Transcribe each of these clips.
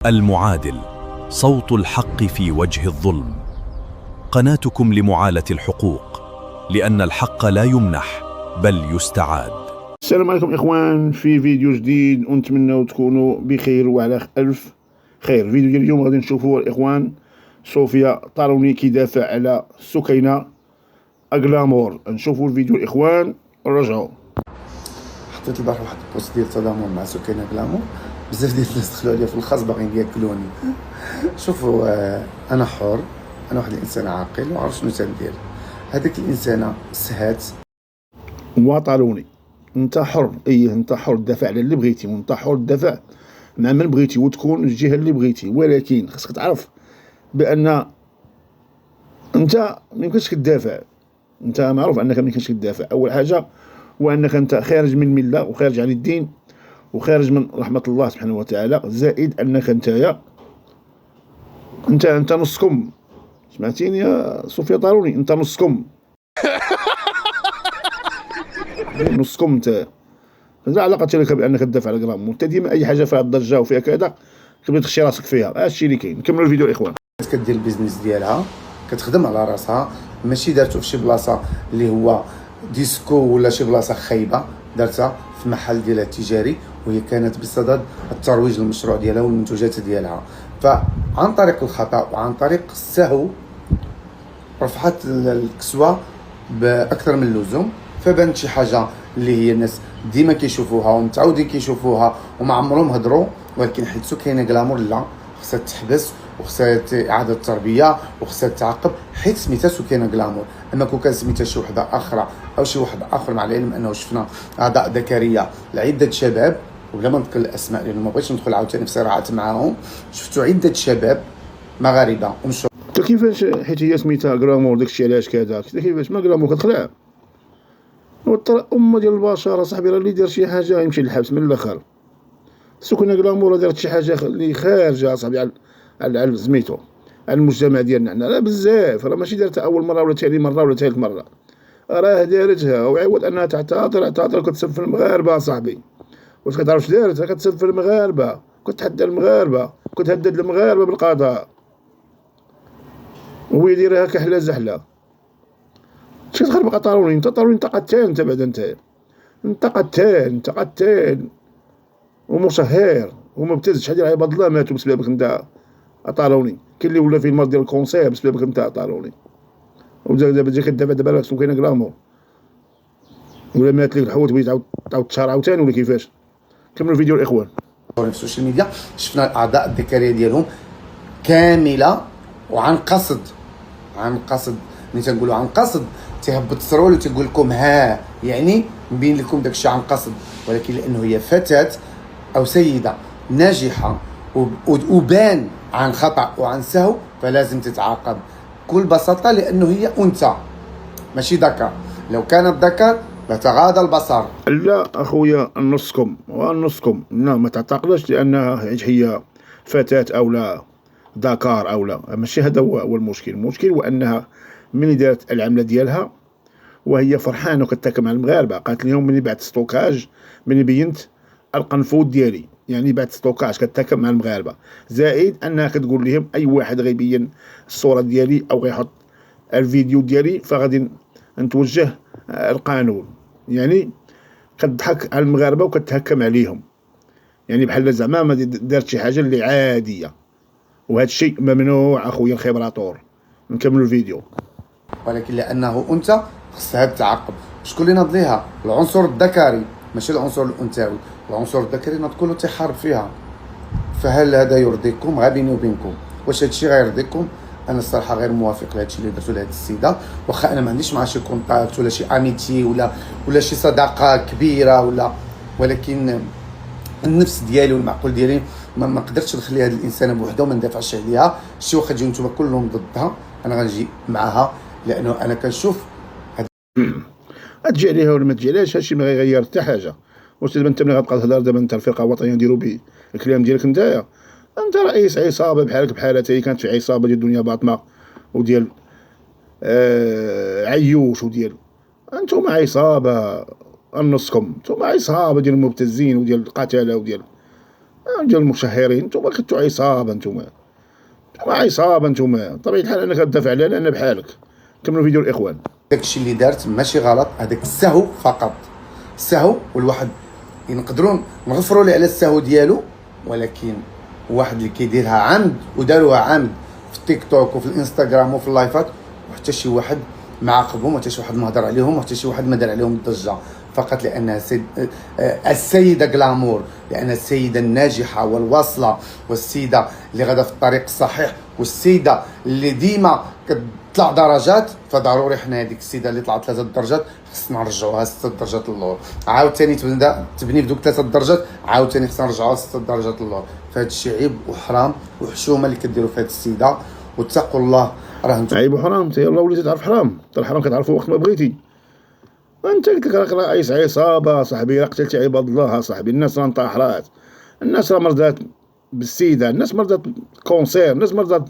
المعادل، صوت الحق في وجه الظلم. قناتكم لمعالة الحقوق، لأن الحق لا يمنح بل يستعاد. السلام عليكم إخوان، في فيديو جديد ونتمنى تكونوا بخير وعلى ألف خير. فيديو ديال اليوم غادي نشوفوا الإخوان صوفيا طاروني كيدافع على سكينة أغلامور. نشوفوا الفيديو الإخوان ونرجعوا. حطيت البارح واحد البوست ديال التضامن مع سكينة أغلامور، بزاف ديال الناس دخلوا عليا في الخاص باغيين ياكلوني. شوفوا، انا حر، انا واحد الانسان عاقل وعارف شنو تندير. هذيك الانسانه سهات وطاروني، انت حر، انت حر تدافع على اللي بغيتي، وانت حر تدافع مع من بغيتي وتكون الجهه اللي بغيتي، ولكن خصك تعرف بان انت ميمكنش تدافع. انت معروف انك ميمكنش تدافع. اول حاجه هو انك انت خارج من المله وخارج عن الدين وخارج من رحمه الله سبحانه وتعالى، زائد انك انت نصكم. سمعتيني يا صوفيا طاروني؟ انت نصكم. نصكم انت. لا علاقه لك بانك تدافع على الغرام، وانت ديما اي حاجه فيها الضجه وفيها كذا كتبغي تخشي راسك فيها. هادشي اللي كاين. نكملوا الفيديو الاخوان. كدير البيزنس ديالها، كتخدم على راسها، ماشي دارتو في شي بلاصه اللي هو ديسكو ولا شي بلاصه خايبه، دارتها في محل ديالها التجاري، وهي كانت بصدد الترويج للمشروع ديالها والمنتوجات ديالها. فعن طريق الخطا وعن طريق السهو رفعت الكسوه باكثر من اللزوم، فبانت شي حاجه اللي هي الناس ديما كيشوفوها ومتعودين كيشوفوها وما عمرهم هضروا، ولكن حيت سكينة أغلامور لا، خصها تحبس وخصها اعاده التربيه وخصها تعاقب، حيت سميتها سكينة أغلامور. اما كون كان سميتها شي وحده اخرى او شي واحد اخر، مع العلم انه شفنا اعضاء ذكريه لعده شباب، وبلا ما نذكر الاسماء لانه ما بغيتش ندخل عاوتاني في صراعات معاهم، شفتوا عده شباب مغاربه ومشوا. انت كيفاش حيت هي سميتها غلامور داكشي علاش كذا كيفاش؟ ما غلامور كتخلع. أمة ديال البشر صاحبي، راه اللي دار شي حاجه يمشي للحبس من الاخر. سكينة أغلامور دارت شي حاجه اللي خارجه صاحبي على سميتو على المجتمع ديالنا حنا. لا بزاف، راه ماشي دارتها اول مره ولا ثاني مره ولا ثالث مره، راه دارتها. وعوض انها تعتذر كتسب في المغاربه صاحبي. واش كتعرف اش دارت؟ كتسب في المغاربه، كتحدى المغاربه، كتهدد المغاربه بالقضاء، وهو يديرها كحله زحله. اش كتخربق طاروني؟ انت طاروني انت قتال، انت بعدا انت قتال ومشهير ومبتز. شحال ديال عباد الله ماتوا بسببك انت طاروني. كاين اللي ولا في المرض ديال الكونسير بسببك انت طاروني، ودابا تجي كدافع دابا سكينة أغلامور، ولا مات لك الحوت بغيت تعاود تشهر عاوتاني ولا كيفاش؟ كملوا الفيديو الاخوان. في السوشيال ميديا شفنا الاعضاء الذكريه ديالهم كامله وعن قصد، ملي تنقولوا عن قصد تيهبط السرول وتيقول لكم ها، يعني مبين لكم داكشي عن قصد، ولكن لانه هي فتاه او سيده ناجحه وبان عن خطا وعن سهو فلازم تتعاقب بكل بساطه، لانه هي انثى ماشي ذكر. لو كانت ذكر لتغاضى البصر. لا اخويا، نصكم ونصكم، لا ما تعتقدش لانها هي فتاه او لا ذكر او لا، ماشي هذا هو المشكل. المشكل هو انها من دارت العمله ديالها وهي فرحانه وكتاكل مع المغاربه. قالت اليوم مني بعد ستوكاج، مني بينت القنفود ديالي، يعني بعد ستوكاج كتاكل مع المغاربه، زائد انها كتقول لهم اي واحد غيبين الصوره ديالي او غيحط الفيديو ديالي فغادي نتوجه القانون. يعني كتضحك على المغاربه وكتهكم عليهم، يعني بحال زعما ما دارت شي حاجه اللي عاديه، وهذا الشيء ممنوع اخويا الخبراطور. نكملوا الفيديو. ولكن لانه انثى خصها تعاقب. شكون اللي ناض ليها؟ العنصر الذكري ماشي العنصر الانثوي. العنصر الذكري ناض كله تيحارب فيها. فهل هذا يرضيكم؟ غير بيني وبينكم، واش هادشي غيرضيكم؟ انا الصراحه غير موافق لهادشي اللي درتو لهاد السيده، واخا انا ما عنديش معها شي كونتاكت ولا شي اميتي ولا شي صداقه كبيره ولكن النفس ديالي والمعقول ديالي ما قدرتش نخلي هاد الانسانه بوحدها وما ندافعش عليها. شي واخا تجيو نتوما كلهم ضدها، انا غنجي معها، لانه انا كنشوف تجي عليها ولا ما تجي عليهاش، هادشي ما غيغير حتى حاجه. واش دابا انت ملي غتبقى تهضر دابا انت الفرقه الوطنيه نديرو بالكلام ديالك نتايا؟ انت رئيس عصابه بحالك بحالتها. هي كانت في عصابه ديال الدنيا باطمه وديال عيوش وديال، انتوما عصابه، نصكم انتوما عصابه ديال المبتزين وديال القتله وديال. ديال المشهرين. نتوما كنتو عصابة، نتوما عصابة، نتوما طبيعة الحال أنا كندافع عليها لأن بحالك. كملوا فيديو الإخوان. داكشي اللي دارت ماشي غلط، هذاك السهو فقط، السهو. والواحد نقدروا نغفروا ليه على السهو ديالو، ولكن واحد اللي كيديرها عمد وداروها عمد في التيك توك وفي الانستغرام وفي اللايفات، وحتى شي واحد ما عاقبهم، وحتى شي واحد ما هضر عليهم، وحتى شي واحد ما دار عليهم الضجه، فقط لانها السيده غلامور، لان السيده الناجحه والواصله، والسيده اللي غادا في الطريق الصحيح، والسيده اللي ديما كتطلع درجات. فضروري حنا هذيك السيده اللي طلعت 3 درجات خصنا نرجعوها 6 درجات للور، عاوتاني تبني بدوك 3 درجات، عاوتاني خصنا نرجعوها 6 درجات للور. فهاد الشيء عيب وحرام وحشومه اللي كديروا في هاد السيده، واتقوا الله. راه انتم عيب وحرام، انت يلاه وليتي تعرف حرام، انت الحرام كتعرفو وقت ما بغيتي. انت قلت لك راك رئيس عصابه صاحبي، راه قتلتي عباد الله صاحبي. الناس راه انتحرات، الناس راه مرضات بالسيده، الناس مرضات بالكونسير، الناس مرضات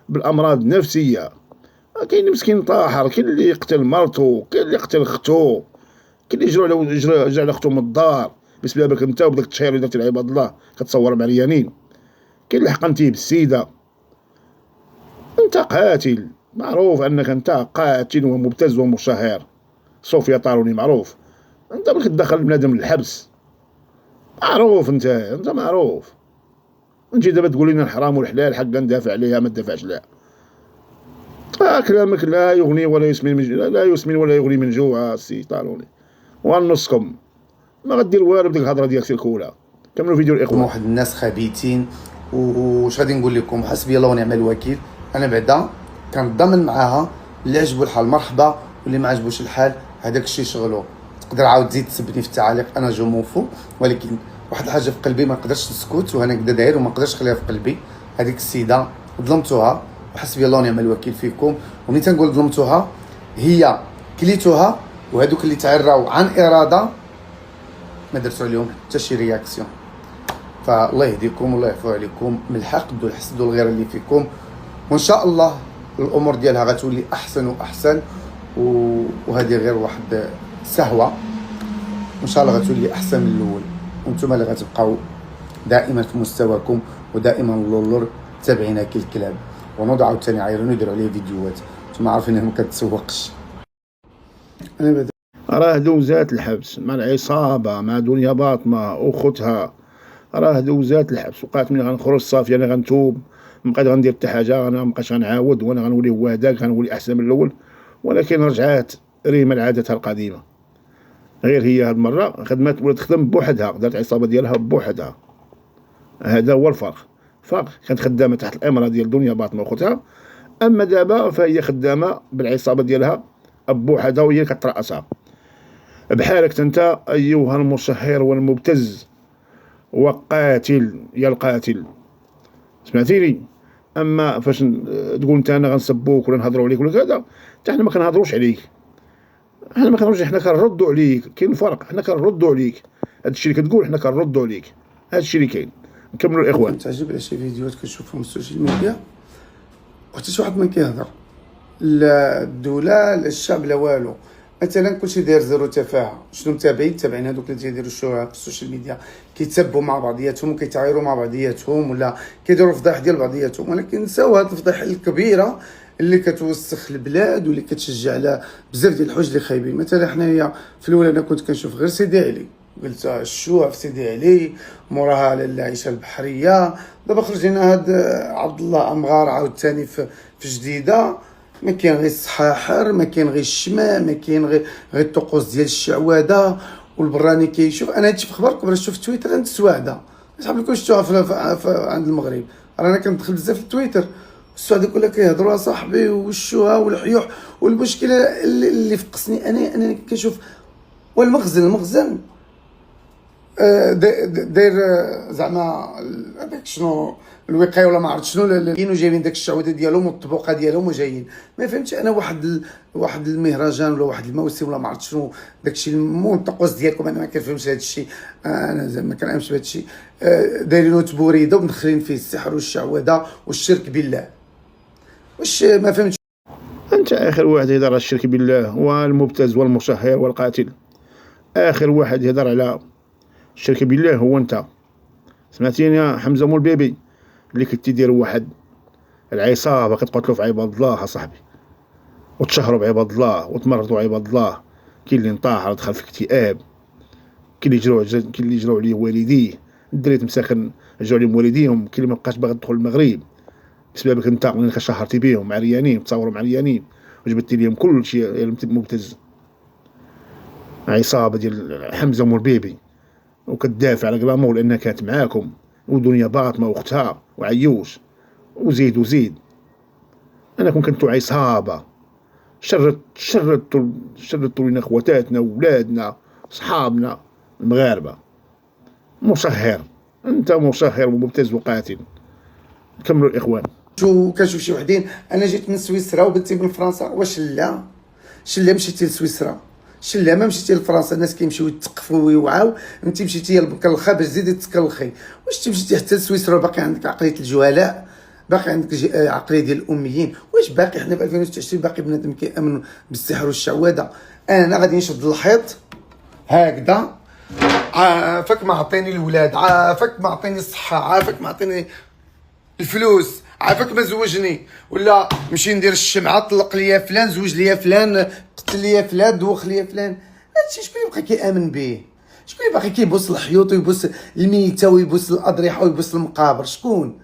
بالامراض النفسيه. كاين اللي مسكين انتحر، كاين اللي يقتل مرتو، كاين اللي يقتل اختو، كاين اللي جرى على اختو من الدار بسببك انت وبداك التشهير اللي درتي لعباد الله كتصور مريانين. كاين اللي حقنتيه بالسيده. انت قاتل، معروف انك انت قاتل ومبتز ومشهر. صوفيا طاروني معروف، انت بغيت تدخل بنادم للحبس، معروف. انت معروف. نجي دابا تقول لنا الحرام والحلال حق ندافع عليها، ما تدافعش لها. كلامك لا يغني ولا يسمن من لا يسمن ولا يغني من جوع. السي طالوني ونصكم ما غدير والو بديك الهضره ديالك الكولا. كملوا فيديو الاخوان. واحد الناس خبيثين. وش غادي نقول لكم، حسبي الله ونعم الوكيل. انا بعدا كنضمن معاها، اللي عجبو الحال مرحبا، واللي ما عجبوش الحال هذاك الشيء شغلو. تقدر عاود تزيد تسبني في التعاليق، انا جو موفو، ولكن واحد الحاجه في قلبي ما نقدرش نسكت، وأنا كدا داير وما نقدرش نخليها في قلبي. هذيك السيده ظلمتوها، وحسبي الله ونعم الوكيل فيكم. وملي تنقول ظلمتوها، هي كليتوها، وهذوك اللي تعراو عن اراده ما درتو عليهم حتى شي رياكسيون. فالله يهديكم والله يعفو عليكم من الحقد والحسد والغيره اللي فيكم، وان شاء الله الامور ديالها غتولي احسن واحسن. وهذه غير واحد سهوه، ان شاء الله غتولي احسن من الاول. وانتم اللي غتبقاو دائما في مستواكم، ودائما اللولر تابعينا كي الكلاب، ونوض عاوتاني عايرين يديروا عليه فيديوهات. انتم عارفين انه ما كتسوقش. انا بعدا راه دوزات الحبس مع العصابه، مع دنيا باطمه اختها، راه دوزات الحبس. وقعت ملي غنخرج صافي انا غنتوب، مبقيت غندير حتى حاجه، انا مبقاش غنعاود، وانا غنولي هو هداك، غنولي احسن من الاول. ولكن رجعات ريما لعادتها القديمه. غير هي هاد المره خدمات ولات تخدم بوحدها، دارت عصابه ديالها بوحدها. هذا هو الفرق. كانت خدامه تحت الامره ديال دنيا باطمه اختها، اما دابا فهي خدامه بالعصابه ديالها بوحدها، وهي اللي كترأسها. بحالك انت ايها المشهر والمبتز وقاتل يا القاتل، سمعتيني؟ اما فاش تقول انت انا غنسبوك ولا نهضروا عليك ولا كذا، حتى حنا ما كنهضروش عليك، حنا ما كنهضروش، حنا كنردوا عليك. كاين فرق، حنا كنردوا عليك. هذا الشيء اللي كتقول حنا كنردوا عليك، هذا الشيء اللي كاين. نكملوا الاخوان. تعجب على شي فيديوهات كنشوفهم في السوشيال ميديا، وحتى شي واحد ما كيهضر، لا الدوله لا الشعب لا والو. مثلا كلشي داير زيرو تفاهه. شنو متابعين هذوك اللي تيديروا الشهره في السوشيال ميديا، كيتسبوا مع بعضياتهم وكيتعايروا مع بعضياتهم، ولا كيديروا فضايح ديال بعضياتهم، ولكن نساو هاد الفضايح الكبيره اللي كتوسخ البلاد واللي كتشجع على بزاف ديال الحوايج اللي خايبين. مثلا حنايا في الاول انا كنت كنشوف غير سيدي علي، قلت الشوع في سيدي علي، موراها العيشه البحريه. دابا خرجنا هاد عبد الله امغار عاوتاني في جديده، ما كاين غير الصحاحر، ما كاين غير الشماء، ما كاين غير الطقوس ديال الشعواده والبراني كيشوف. انا هادشي في خبركم راه شفت في تويتر عند السواعده، صحاب لكم شفتوها عند المغرب. رانا كندخل بزاف في تويتر، السواعده كلها كيهضروا صاحبي والشوها والحيوح. والمشكله اللي فقسني انا كنشوف والمخزن داير زعما هذاك شنو الوقايه ولا ما عرفت شنو، كاينو جايبين داك الشعوذه ديالهم والطبوقه ديالهم وجايين. ما فهمتش انا واحد المهرجان ولا واحد الموسم ولا ما عرفت شنو داكشي المهم الطقوس ديالكم. انا ما كنفهمش هذا الشيء، انا زعما ما كنامنش بهذا الشيء. دايرينو تبوريده ومدخلين فيه السحر والشعوذه والشرك بالله. واش ما فهمتش؟ انت اخر واحد يهضر على الشرك بالله والمبتز والمشهر والقاتل. اخر واحد يهضر على الشرك بالله هو انت. سمعتيني يا حمزة مول بيبي؟ اللي كنتي دير واحد العصابة كتقتلو في عباد الله اصاحبي، وتشهروا بعباد الله وتمرضوا عباد الله. كاين اللي انتحر دخل في اكتئاب، كاين اللي جراو عليه والديه، الدراري مساكن جاو عليهم والديهم، كاين اللي مبقاش باغي يدخل المغرب بسببك انت، ملي شهرتي بهم عريانين، تصوروا عريانين وجبدتي لهم كل شيء مبتز. عصابة ديال حمزة مول بيبي، وكتدافع على كلامو لأنها كانت معاكم، ودنيا باطمة وأختها وعيوش وزيد وزيد. أنكم كنتو عصابة شردتوا لنا خواتاتنا وولادنا صحابنا المغاربة. مشهر، أنت مشهر ومبتز وقاتل. كملوا الإخوان. كنشوف شي وحدين، انا جيت من سويسرا وبنتي من فرنسا، واش لا مشيتي لسويسرا، شلا ما مشيتي لفرنسا، الناس كيمشيو يتقفوا ويوعاو، انت مشيتي للبكلخه باش تزيدي تكلخي. واش تمشيتي حتى لسويسرا باقي عندك عقليه الجهلاء، باقي عندك عقليه ديال الاميين؟ واش باقي حنا في 2026 باقي بنادم كيامن بالسحر والشعوذه؟ انا غادي نشد الحيط هكذا، عافاك ما عطيني الولاد، عافاك ما عطيني الصحه، عافاك ما عطيني الفلوس، عافاك ما زوجني، ولا نمشي ندير الشمعه، طلق ليا فلان، زوج ليا فلان، قتل ليا فلان، دوخ ليا فلان. هادشي شكون اللي بقى كيامن به؟ شكون اللي باقي كيبوس الحيوط ويبوس الميته ويبوس الاضرحه ويبوس المقابر؟ شكون؟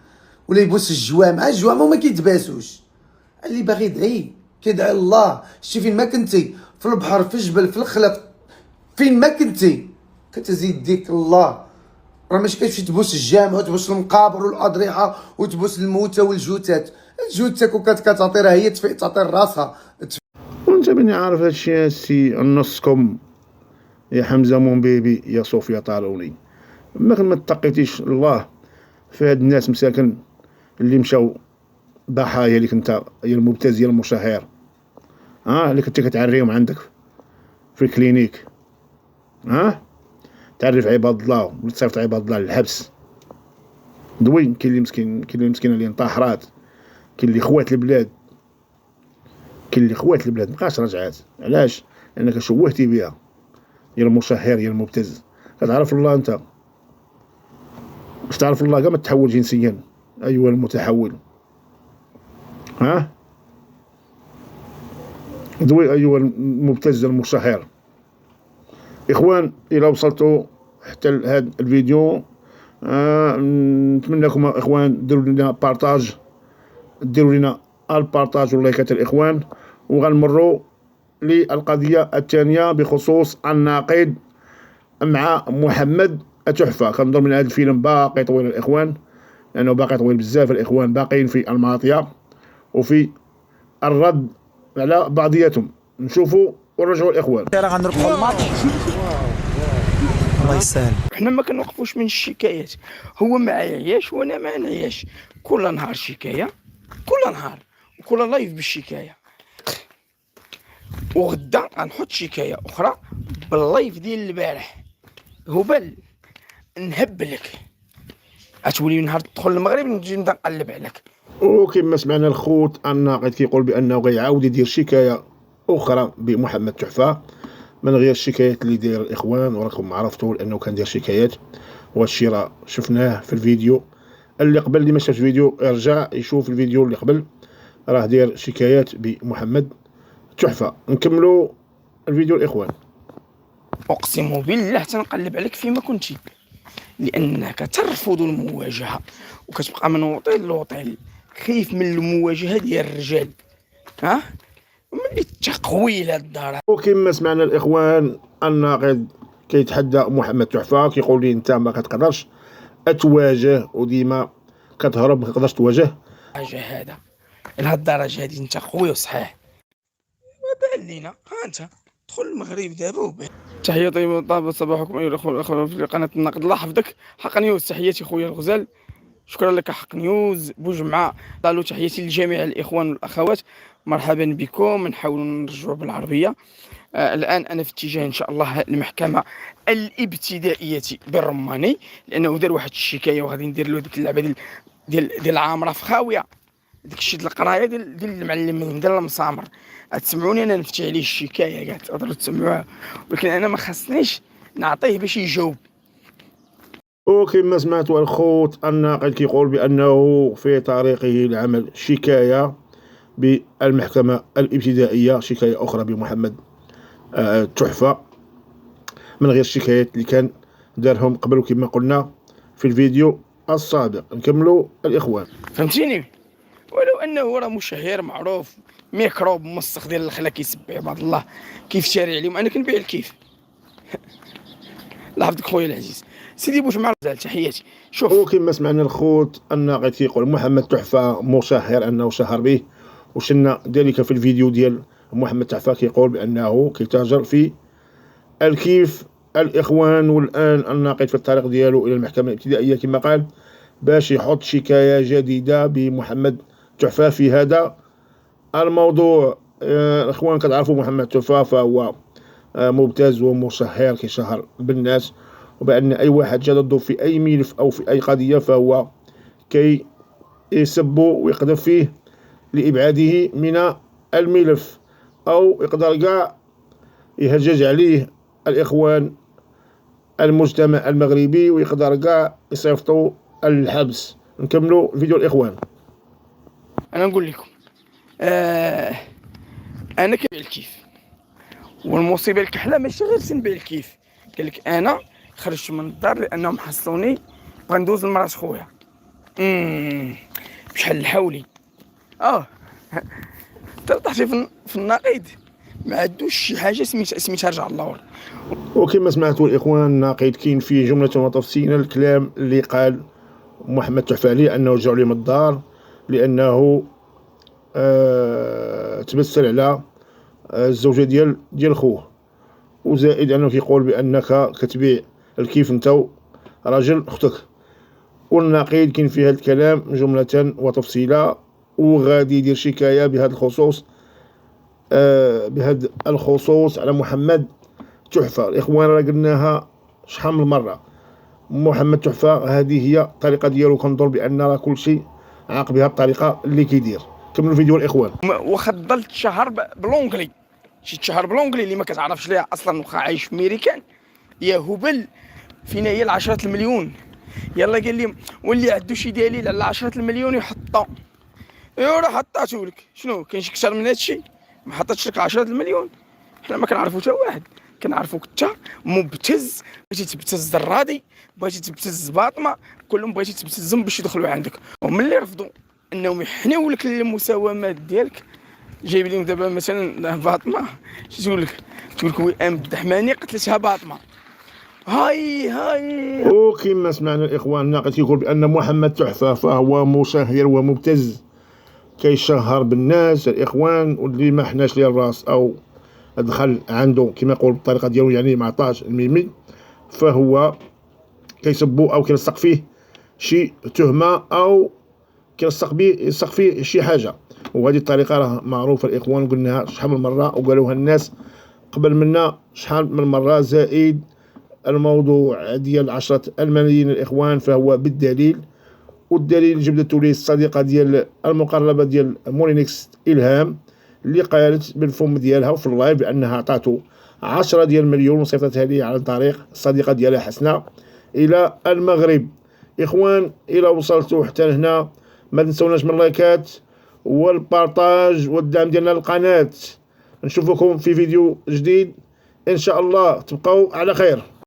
ولا يبوس الجوامع؟ الجوامع ما كيتباسوش. اللي باغي يدعي كيدعي الله. شتي فين ما كنتي، في البحر، في الجبل، في الخلق، فين ما كنتي كتزيد ديك الله. راه ماشي كتمشي تبوس الجامع وتبوس المقابر والاضرحه وتبوس الموتى والجوتات. الجوتك وكتعطي راه هي تعطي راسها. وانت بني عارف هادشي السي نصكم يا حمزة مون بيبي يا صوفيا طالوني، ما تقيتيش الله في هاد الناس مساكن اللي مشاو ضحايا اللي كنت يا المبتز يا المشهر، اللي كنت كتعريهم عندك في الكلينيك، تعرف عباد الله وتصيفط عباد الله للحبس. دوين كاين اللي مسكين، كاين اللي مسكينه اللي انتحرات، كاين اللي خوات البلاد، مابقاش رجعات. علاش؟ لانك شوهتي بها يا المشهر يا المبتز. كتعرف الله انت، باش تعرف الله كاع ما تحول جنسيا ايها المتحول. دوي ايها المبتز المشهر. اخوان الى وصلتوا حتى لهذا الفيديو، نتمنى لكم اخوان ديروا لنا بارطاج، ديروا لنا البارطاج واللايكات الاخوان. وغنمروا للقضيه الثانيه بخصوص الناقد مع محمد تحفه. كنظن من هذا الفيلم باقي طويل الاخوان، لانه باقي طويل بزاف. الاخوان باقيين في الماطيه وفي الرد على بعضياتهم. نشوفوا ونرجعوا الاخوان. غنربحوا الماتش. الله يسهل. حنا ما كنوقفوش من الشكايات، هو ما عياش وانا ما نعياش. كل نهار شكايه، كل نهار وكل لايف بالشكايه، وغدا غنحط شكايه اخرى باللايف ديال البارح. هبل نهبلك، غتولي نهار تدخل المغرب نجي نقلب عليك. وكما سمعنا الخوت الناقد كيقول بانه غيعاود يدير شكايه اخرى بمحمد تحفه من غير الشكايات اللي داير الاخوان، وراكم عرفتوا لانه كان داير شكايات. وهادشي راه شفناه في الفيديو اللي قبل. اللي ما شافش الفيديو يرجع يشوف الفيديو اللي قبل، راه داير شكايات بمحمد تحفه. نكملوا الفيديو الاخوان. اقسم بالله تنقلب عليك فيما كنتي، لانك ترفض المواجهه وكتبقى من وطيل لوطيل، خايف من المواجهه ديال الرجال. ملي تقوي لهاد الدار. وكما سمعنا الاخوان الناقد كيتحدى محمد تحفه، كيقول لي انت ما كتقدرش تواجه وديما كتهرب، ما كتقدرش تواجه. هذا لهاد الدرجه هادي انت قوي وصحيح. وبان لينا انت دخل المغرب دابا وبان. تحيه طيبه طابه صباحكم ايها الاخوه والاخوات في قناه النقد. الله يحفظك. حق نيوز، تحياتي خويا الغزال، شكرا لك حق نيوز. بوجمعه قالوا تحياتي لجميع الاخوان والاخوات، مرحبا بكم. نحاولوا نرجعوا بالعربيه. الان انا في اتجاه ان شاء الله المحكمه الابتدائيه بالرماني، لانه دار واحد الشكايه وغادي ندير له ديك اللعبه ديال العامره في خاويه، داك الشيء ديال القرايه ديال المعلم ديال المسامر. تسمعوني انا نفتي عليه الشكايه كاع تقدروا تسمعوها، ولكن انا ما خاصنيش نعطيه باش يجاوب. وكما سمعتوا الخوت الناقد كيقول بأنه في طريقه لعمل شكاية بالمحكمة الابتدائية، شكاية أخرى بمحمد تحفة من غير الشكايات اللي كان دارهم قبل كما قلنا في الفيديو السابق. نكملوا الإخوان. فهمتيني؟ ولو انه راه مشهير معروف ميكروب مسخ ديال الخلا كيسب عباد الله كيف شاري عليهم، انا كنبيع الكيف. الله يحفظك خويا العزيز سيدي بوجمع رزال، تحياتي. شوف وكما سمعنا الخوت الناقد كيقول محمد تحفة مشهر أنه شهر به، وشنا ذلك في الفيديو ديال محمد تحفة كيقول بأنه كيتاجر في الكيف الإخوان. والآن الناقد في الطريق ديالو إلى المحكمة الابتدائية كما قال باش يحط شكاية جديدة بمحمد تحفة في هذا الموضوع. الإخوان كتعرفوا محمد تحفة فهو مبتز ومشهر كيشهر بالناس، وبأن أي واحد جا ضده في أي ملف أو في أي قضية فهو كي يسبو ويقذف فيه لإبعاده من الملف، أو يقدر كاع يهجج عليه الإخوان المجتمع المغربي ويقدر كاع يصيفطوا الحبس. نكملوا فيديو الإخوان. انا نقول لكم انا كنبيع الكيف، والمصيبه الكحله ماشي غير تنبيع الكيف، قال لك انا خرجت من الدار لانهم حصلوني بغا ندوز لمرات خويا بشحال الحولي. طحتي في النقيض، ما عندوش شي حاجه سميتها رجع الله. وكما سمعتوا الإخوان الناقد كاين فيه جملة وتفصيلا الكلام اللي قال محمد تحفة عليه أنه رجعوا ليه من الدار لأنه تبسل على الزوجة ديال خوه، وزائد أنه كيقول بأنك كتبيع الكيف أنت راجل أختك. والنقيض كاين في هذا الكلام جملة وتفصيلا، وغادي يدير شكاية بهذا الخصوص على محمد تحفة. الإخوان راه قلناها شحال من مرة، محمد تحفة هذه هي الطريقة ديالو، كنظن بأن راه كلشي عاق بها الطريقة اللي كيدير. كملوا الفيديو الإخوان. واخا ضل تشهر بلونجلي، شي تشهر بلونجلي اللي ما كتعرفش ليها اصلا واخا عايش في ميريكان. يا هبل فينا هي العشرات المليون، يلا قال لي واللي عنده شي دليل على 10 المليون يحطها. ايوا راه حطاتو لك، شنو كاين شي كثر من هادشي؟ ما حطيتش لك 10 المليون. حنا ما كنعرفو حتى واحد، كنعرفوك انت مبتز، بغيتي تبتز الراضي، بغيتي تبتز باطمه، كلهم بغيتي تبتزهم باش يدخلوا عندك. وملي رفضوا انهم يحنيو لك المساومات ديالك، جايب لهم دابا مثلا باطمه تقول لك وئام الدحماني قتلتها باطمه. هاي وكما سمعنا الإخوان الناقد كيقول بأن محمد تحفة فهو مشهر ومبتز كيشهر بالناس الإخوان، واللي ما حناش ليه الراس أو دخل عنده كما يقول بالطريقة ديالو يعني ما عطاش الميمي، فهو كيسبو أو كيلصق فيه شي تهمة أو كيلصق فيه شي حاجة. وهذه الطريقة راه معروفة الإخوان، قلناها شحال من مرة وقالوها الناس قبل منا شحال من مرة. زائد الموضوع ديال 10 الملايين الإخوان فهو بالدليل، والدليل جبدته ليه الصديقة ديال المقربة ديال مولينكس إلهام اللي قالت بالفم ديالها وفي اللايف بأنها عطاتو 10 ديال المليون وصيفطتها ليه عن طريق الصديقة ديالها حسنة إلى المغرب. إخوان إلى وصلتوا حتى لهنا ما تنسوناش من اللايكات والبارطاج والدعم ديالنا للقناة. نشوفكم في فيديو جديد إن شاء الله، تبقوا على خير.